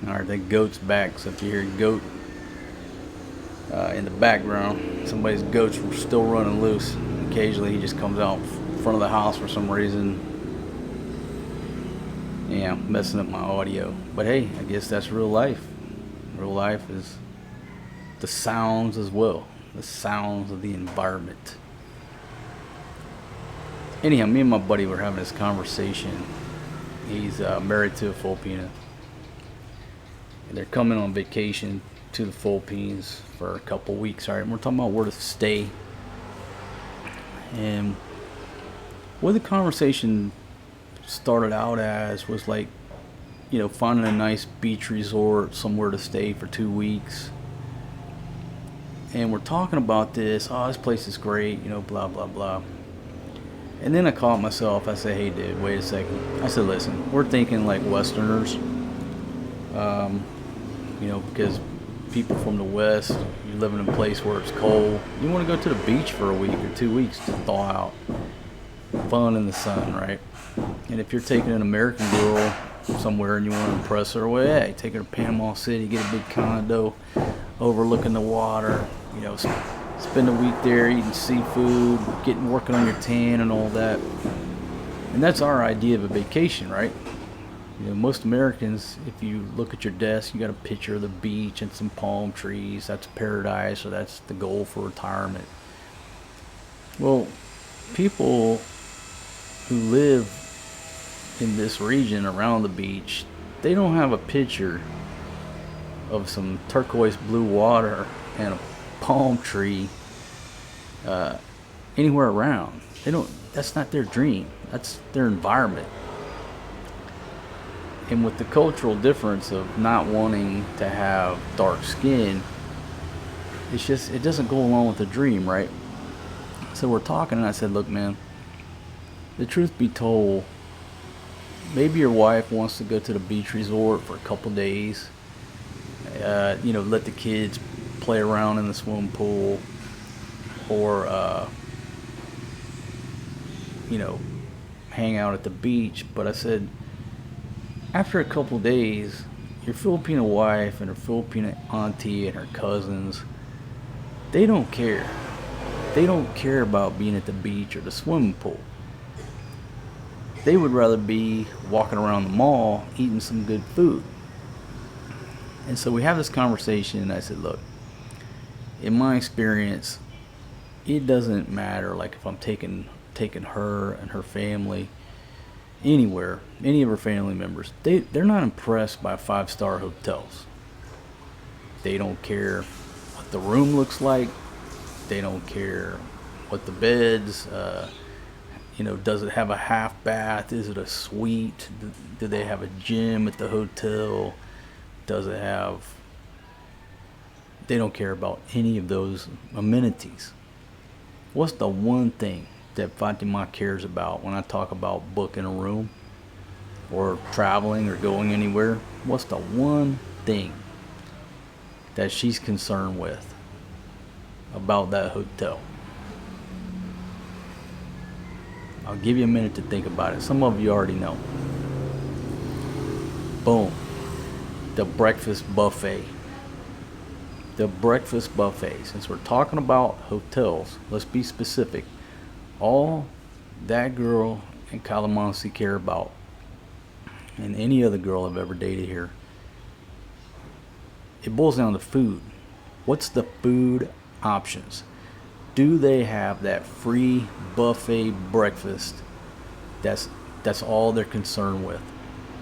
Alright, that goat's back. So if you hear goat in the background, somebody's goats were still running loose. Occasionally he just comes out in front of the house for some reason. Yeah, messing up my audio. But hey, I guess that's real life. Real life is the sounds as well. The sounds of the environment. Anyhow, me and my buddy were having this conversation. He's married to a Filipina. And they're coming on vacation to the Philippines for a couple weeks. All right, and we're talking about where to stay. And what the conversation started out as was like, finding a nice beach resort, somewhere to stay for 2 weeks. And we're talking about this. Oh, this place is great, blah, blah, blah. And then I caught myself. I said, hey, dude, wait a second. I said, listen, we're thinking like Westerners. Because people from the West, you live in a place where it's cold. You want to go to the beach for a week or 2 weeks to thaw out. Fun in the sun, right? And if you're taking an American girl somewhere and you want to impress her, well, hey, take her to Panama City, get a big condo overlooking the water, spend a week there eating seafood, working on your tan and all that. And that's our idea of a vacation, right? Most Americans, if you look at your desk, you got a picture of the beach and some palm trees. That's paradise, or that's the goal for retirement. Well, people who live in this region around the beach, they don't have a picture of some turquoise blue water and a palm tree anywhere around. They don't. That's not their dream. That's their environment. And with the cultural difference of not wanting to have dark skin, it doesn't go along with the dream, right? So we're talking, and I said, look, man, the truth be told, maybe your wife wants to go to the beach resort for a couple days, let the kids play around in the swimming pool, or, hang out at the beach. But I said, after a couple days, your Filipino wife and her Filipino auntie and her cousins, they don't care. They don't care about being at the beach or the swimming pool. They would rather be walking around the mall eating some good food. And so we have this conversation, and I said, look, in my experience, it doesn't matter like if I'm taking her and her family anywhere, any of her family members, they're not impressed by 5-star hotels. They don't care what the room looks like. They don't care what the beds, does it have a half bath? Is it a suite? Do they have a gym at the hotel? They don't care about any of those amenities. What's the one thing that Fatima cares about when I talk about booking a room or traveling or going anywhere? What's the one thing that she's concerned with about that hotel? I'll give you a minute to think about it. Some of you already know. Boom. The breakfast buffet. The breakfast buffet. Since we're talking about hotels, let's be specific. All that girl in Calamansi care about, and any other girl I've ever dated here, it boils down to food. What's the food options? Do they have that free buffet breakfast? That's all they're concerned with.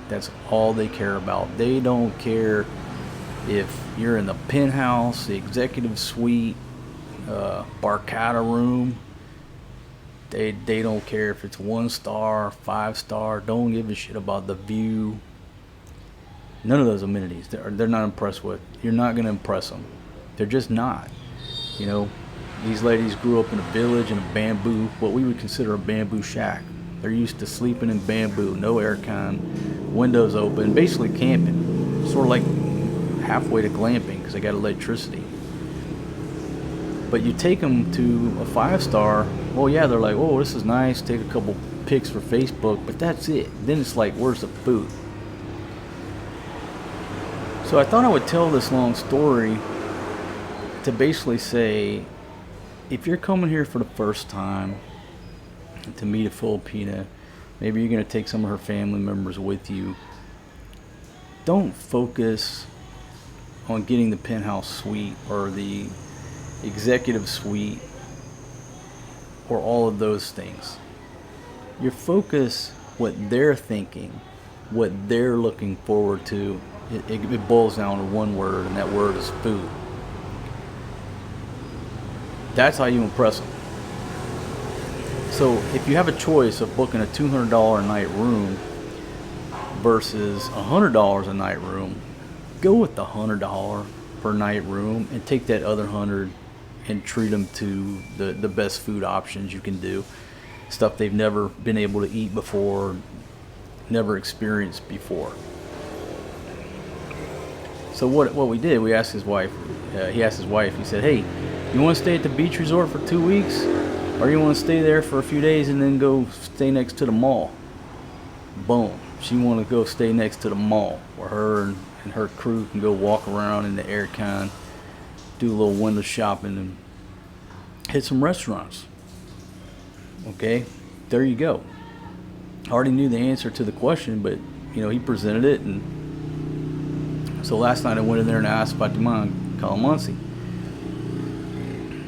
That's all they care about. They don't care if you're in the penthouse, the executive suite, Barcata room. They don't care if it's 1-star, 5-star. Don't give a shit about the view. None of those amenities they're not impressed with. You're not going to impress them. They're just not. These ladies grew up in a village in a bamboo, what we would consider a bamboo shack. They're used to sleeping in bamboo, no aircon, windows open, basically camping. Sort of like halfway to glamping because they got electricity. But you take them to a 5-star, well, yeah, they're like, oh, this is nice, take a couple pics for Facebook, but that's it. Then it's like, where's the food? So I thought I would tell this long story to basically say, if you're coming here for the first time to meet a Filipina, maybe you're going to take some of her family members with you, don't focus on getting the penthouse suite or the executive suite or all of those things. Your focus, what they're thinking, what they're looking forward to, it boils down to one word, and that word is food. That's how you impress them. So if you have a choice of booking a $200 a night room versus $100 a night room, go with the $100 per night room and take that other 100 and treat them to the best food options you can do. Stuff they've never been able to eat before, never experienced before. So what we did, we asked his wife, he asked his wife, he said, hey, you want to stay at the beach resort for 2 weeks? Or you want to stay there for a few days and then go stay next to the mall? Boom. She wanted to go stay next to the mall where her and her crew can go walk around in the aircon, do a little window shopping, and hit some restaurants. Okay, there you go. I already knew the answer to the question, but he presented it, and so last night I went in there and asked Fatima and Calamansi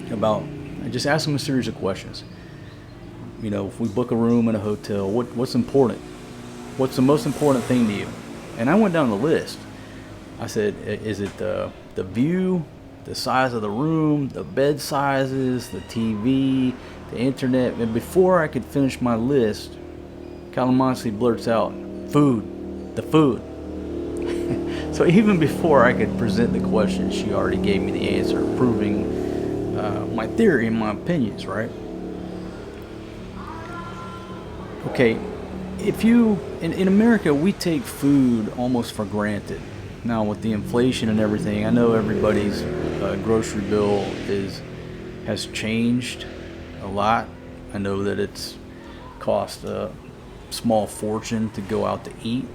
I just asked him a series of questions. If we book a room in a hotel, what's important? What's the most important thing to you? And I went down the list. I said, is it the view, the size of the room, the bed sizes, the TV, the internet? And before I could finish my list, Calamansi blurts out, food, the food. So even before I could present the question, she already gave me the answer, proving my theory and my opinions, right? Okay, if you, in America, we take food almost for granted. Now with the inflation and everything, I know everybody's grocery bill has changed a lot. I know that it's cost a small fortune to go out to eat.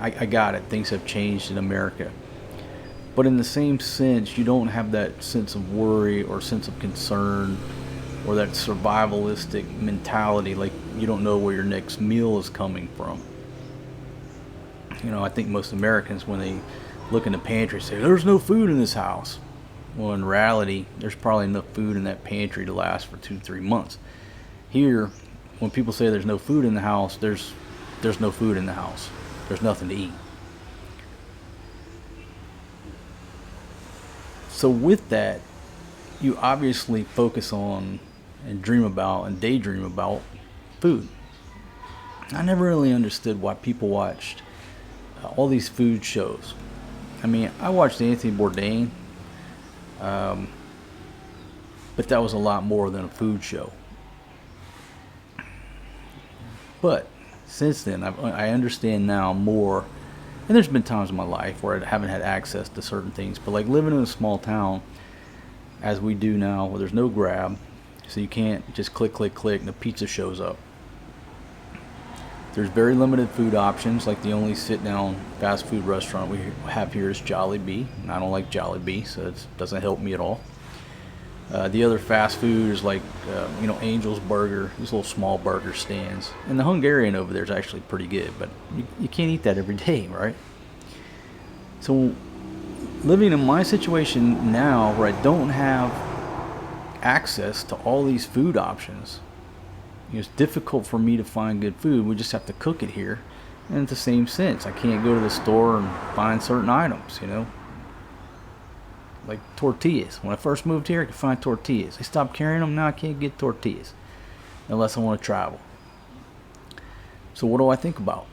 I got it. Things have changed in America. But in the same sense, you don't have that sense of worry or sense of concern or that survivalistic mentality, like you don't know where your next meal is coming from. I think most Americans, when they look in the pantry, say, there's no food in this house. Well, in reality, there's probably enough food in that pantry to last for 2-3 months. Here, when people say there's no food in the house, there's no food in the house. There's nothing to eat. So with that, you obviously focus on and dream about and daydream about food. I never really understood why people watched all these food shows. I mean, I watched Anthony Bourdain, but that was a lot more than a food show. But since then, I understand now more. And there's been times in my life where I haven't had access to certain things, but like living in a small town, as we do now, where there's no Grab, so you can't just click, and the pizza shows up. There's very limited food options, like the only sit-down fast food restaurant we have here is Jollibee, and I don't like Jollibee, so it doesn't help me at all. The other fast food is like, Angel's Burger, these little small burger stands. And the Hungarian over there is actually pretty good, but you can't eat that every day, right? So living in my situation now where I don't have access to all these food options, it's difficult for me to find good food. We just have to cook it here. And in the same sense, I can't go to the store and find certain items, like tortillas. When I first moved here, I could find tortillas. They stopped carrying them. Now I can't get tortillas unless I want to travel. So what do I think about?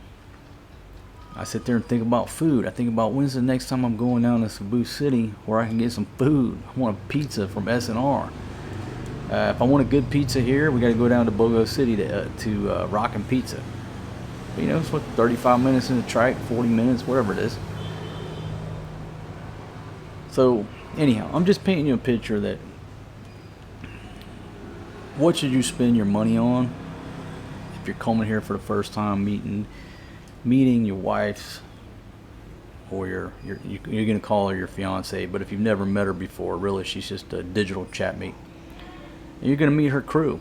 I sit there and think about food. I think about when's the next time I'm going down to Cebu City where I can get some food. I want a pizza from S&R. If I want a good pizza here, we got to go down to Bogo City to Rockin' Pizza. But, it's 35 minutes in the trike, 40 minutes, whatever it is. So anyhow, I'm just painting you a picture that what should you spend your money on if you're coming here for the first time, meeting your wife's or you're gonna call her your fiance, but if you've never met her before, really she's just a digital chat mate. And you're gonna meet her crew.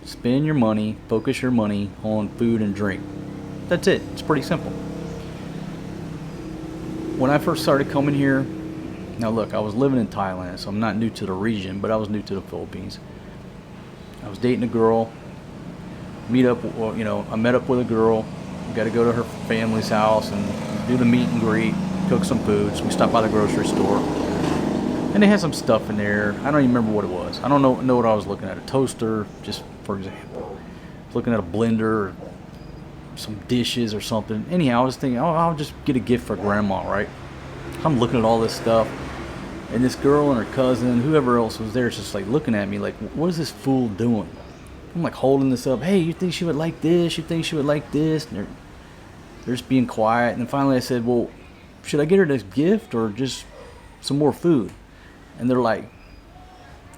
Spend your money, focus your money on food and drink. That's it. It's pretty simple. When I first started coming here, now look, I was living in Thailand, so I'm not new to the region, but I was new to the Philippines. I was dating a girl. I met up with a girl. Got to go to her family's house and do the meet and greet, cook some food. So we stopped by the grocery store, and they had some stuff in there. I don't even remember what it was. I don't know what I was looking at. A toaster, just for example. I was looking at a blender, or some dishes or something. Anyhow, I was thinking, oh, I'll just get a gift for grandma, right? I'm looking at all this stuff, and this girl and her cousin, whoever else was there, is just like looking at me like, what is this fool doing? I'm like holding this up. Hey, you think she would like this? You think she would like this? And they're just being quiet. And then finally I said, well, should I get her this gift or just some more food? And they're like,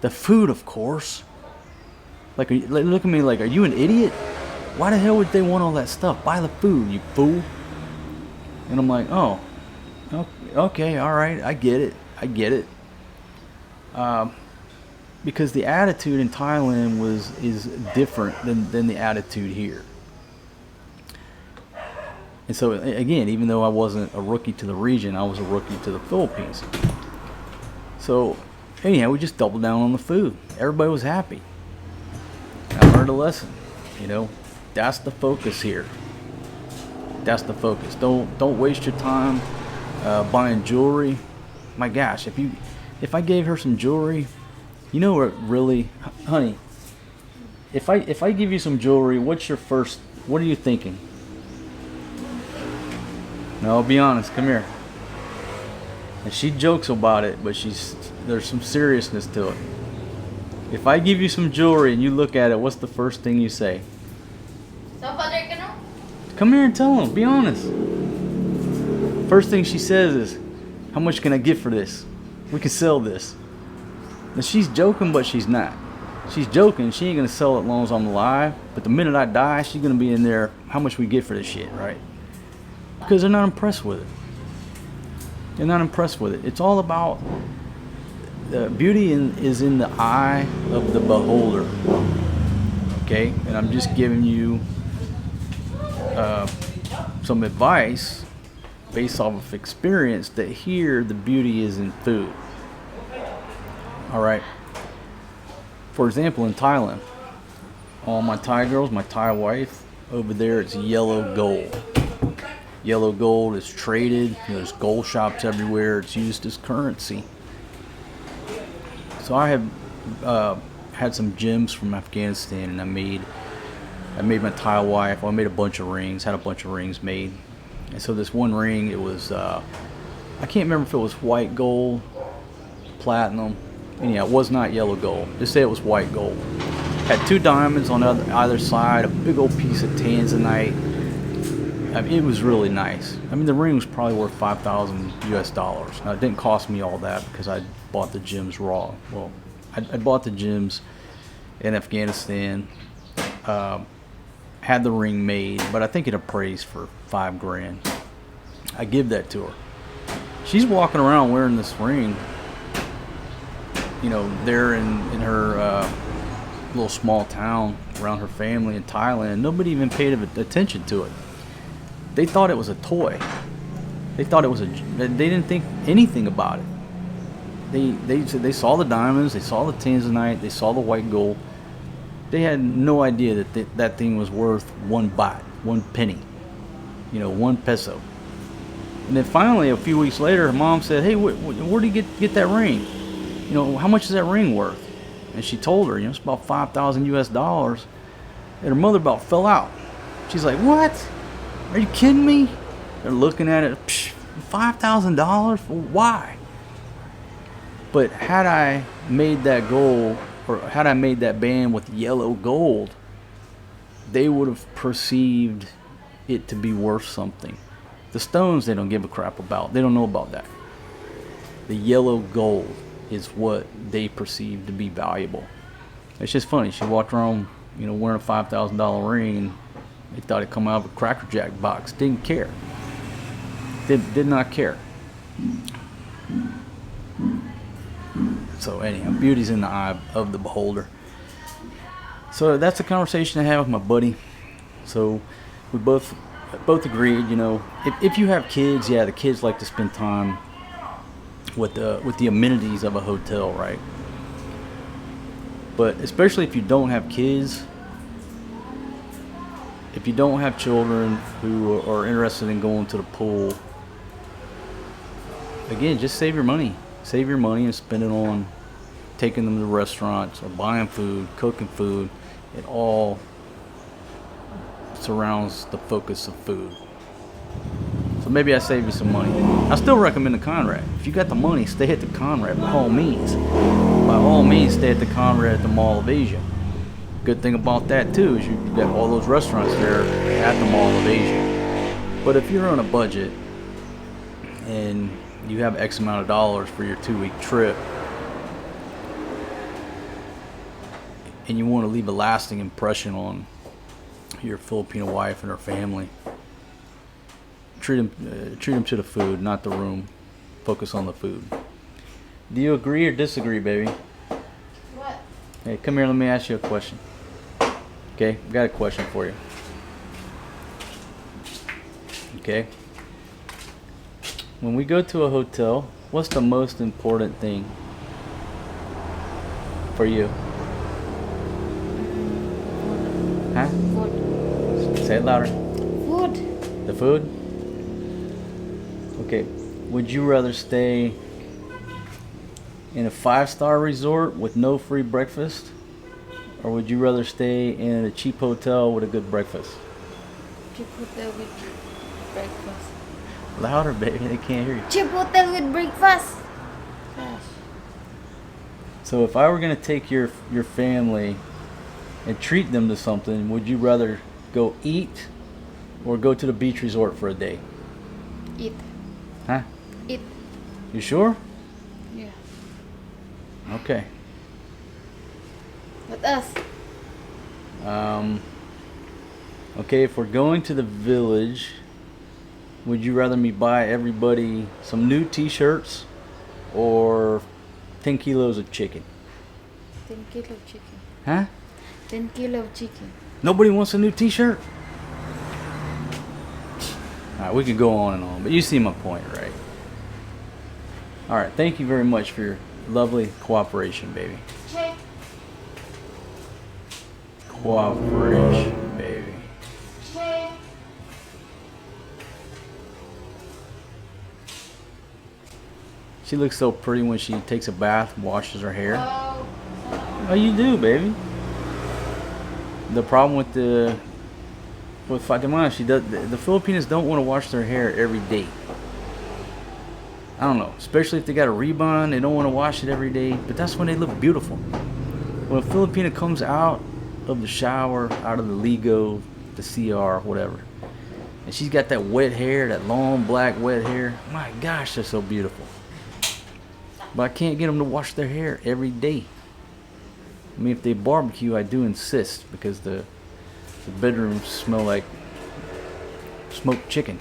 the food, of course. Like, look at me like, are you an idiot? Why the hell would they want all that stuff? Buy the food, you fool. And I'm like, oh, okay, all right, I get it. Because the attitude in Thailand is different than the attitude here. And so again, even though I wasn't a rookie to the region, I was a rookie to the Philippines. So anyhow, we just doubled down on the food. Everybody was happy. I learned a lesson. That's the focus here. That's the focus. Don't waste your time buying jewelry. My gosh, if I gave her some jewelry, what really, honey, if I give you some jewelry, what are you thinking? No, be honest, come here. And she jokes about it, but there's some seriousness to it. If I give you some jewelry and you look at it, what's the first thing you say? Come here and tell him, be honest. First thing she says is, how much can I get for this? We can sell this. Now she's joking, but she's not. She's joking, she ain't gonna sell it as long as I'm alive, but the minute I die, she's gonna be in there, how much we get for this shit, right? Because they're not impressed with it. They're not impressed with it. It's all about, beauty is in the eye of the beholder. Okay? And I'm just giving you some advice based off of experience that here the beauty is in food. Alright? For example, in Thailand, all my Thai girls, my Thai wife, over there it's yellow gold. Yellow gold is traded. There's gold shops everywhere. It's used as currency. So I have had some gems from Afghanistan, and I made my Thai wife. Well, I made a bunch of rings. Had a bunch of rings made. And so this one ring, it was I can't remember if it was white gold, platinum. Anyhow, it was not yellow gold. Just say it was white gold. Had 2 diamonds on either side. A big old piece of tanzanite. It was really nice. The ring was probably worth $5,000 US. Now, it didn't cost me all that because I bought the gems raw. Well, I bought the gems in Afghanistan, had the ring made, but I think it appraised for $5,000. I give that to her. She's walking around wearing this ring, there in her little small town around her family in Thailand. Nobody even paid attention to it. They thought it was a toy. They thought it was they didn't think anything about it. They saw the diamonds, they saw the tanzanite, they saw the white gold. They had no idea that thing was worth 1 baht, 1 penny, 1 peso. And then finally, a few weeks later, her mom said, "Hey, where did you get that ring? How much is that ring worth?" And she told her, it's about $5,000 US. And her mother about fell out. She's like, "What? Are you kidding me?" They're looking at it. $5,000? Why? But had I made that gold, or had I made that band with yellow gold, they would have perceived it to be worth something. The stones they don't give a crap about. They don't know about that. The yellow gold is what they perceive to be valuable. It's just funny. She walked around, wearing a $5,000 ring, and they thought it come out of a Cracker Jack box. Didn't care. Did not care. So anyhow, beauty's in the eye of the beholder. So that's a conversation I had with my buddy. So we both agreed, you know, if you have kids, yeah, the kids like to spend time with the amenities of a hotel, right? But especially if you don't have kids, if you don't have children who are interested in going to the pool, again, just save your money. Save your money and spend it on taking them to restaurants or buying food, cooking food. It all surrounds the focus of food. So maybe I save you some money. I still recommend the Conrad. If you got the money, stay at the Conrad by all means. By all means, stay at the Conrad at the Mall of Asia. Good thing about that too is you've got all those restaurants there at the Mall of Asia. But if you're on a budget and you have X amount of dollars for your 2-week trip and you want to leave a lasting impression on your Filipino wife and her family, treat them to the food, not the room. Focus on the food. Do you agree or disagree, baby? What? Hey, come here. Let me ask you a question. Okay, I've got a question for you. Okay. When we go to a hotel, what's the most important thing for you? Huh? Food. Say it louder. Food. The food? Okay. Would you rather stay in a 5-star resort with no free breakfast, or would you rather stay in a cheap hotel with a good breakfast? Cheap hotel with breakfast. Louder, baby. They can't hear you. Cheap hotel with breakfast. Gosh. So if I were going to take your family and treat them to something, would you rather go eat or go to the beach resort for a day? Eat. Huh? Eat. You sure? Yeah. Okay. What else? Okay, if we're going to the village, would you rather me buy everybody some new t-shirts or 10 kilos of chicken? 10 kilo of chicken. Huh? 10 kilo of chicken. Nobody wants a new t-shirt? Alright, we could go on and on, but you see my point, right? Alright, thank you very much for your lovely cooperation, baby. Check. Cooperation, baby. Check. She looks so pretty when she takes a bath and washes her hair. Oh. Oh, you do, baby. The problem with Fatima, the Filipinos don't want to wash their hair every day. I don't know, especially if they got a rebond, they don't want to wash it every day, but that's when they look beautiful. When a Filipina comes out of the shower, out of the Ligo, the CR, whatever, and she's got that wet hair, that long black wet hair, my gosh, they're so beautiful. But I can't get them to wash their hair every day. I mean, if they barbecue, I do insist, because the bedrooms smell like smoked chicken.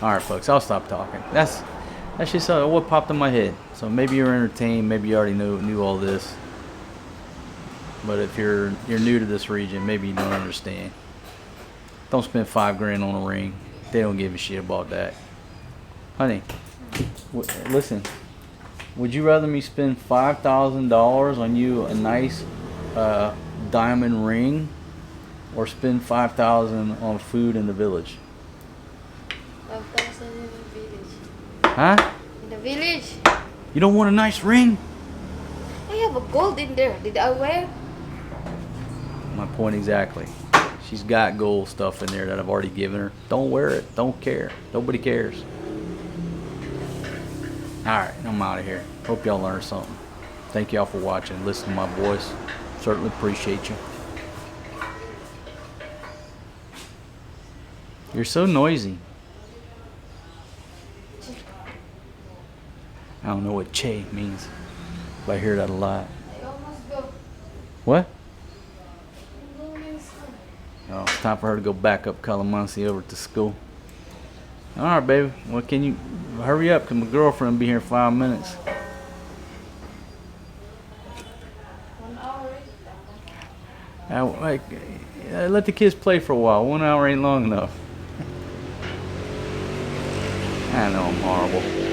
Alright, folks, I'll stop talking. That's just what popped in my head. So maybe you're entertained, maybe you already knew all this. But if you're new to this region, maybe you don't understand. Don't spend $5,000 on a ring. They don't give a shit about that. Honey, listen. Would you rather me spend $5,000 on you a nice diamond ring, or spend $5,000 on food in the village? 5,000 in the village. Huh? In the village. You don't want a nice ring? I have a gold in there. Did I wear? My point exactly. She's got gold stuff in there that I've already given her. Don't wear it. Don't care. Nobody cares. Alright, I'm out of here. Hope y'all learned something. Thank y'all for watching. Listen to my voice. Certainly appreciate you. You're so noisy. I don't know what che means, but I hear that a lot. I almost go. What? I'm going inside. Oh, it's time for her to go back up Calamansi over to school. All right, baby. Well, can you hurry up? Cause my girlfriend will be here in 5 minutes. 1 hour. Like, let the kids play for a while. 1 hour ain't long enough. I know I'm horrible.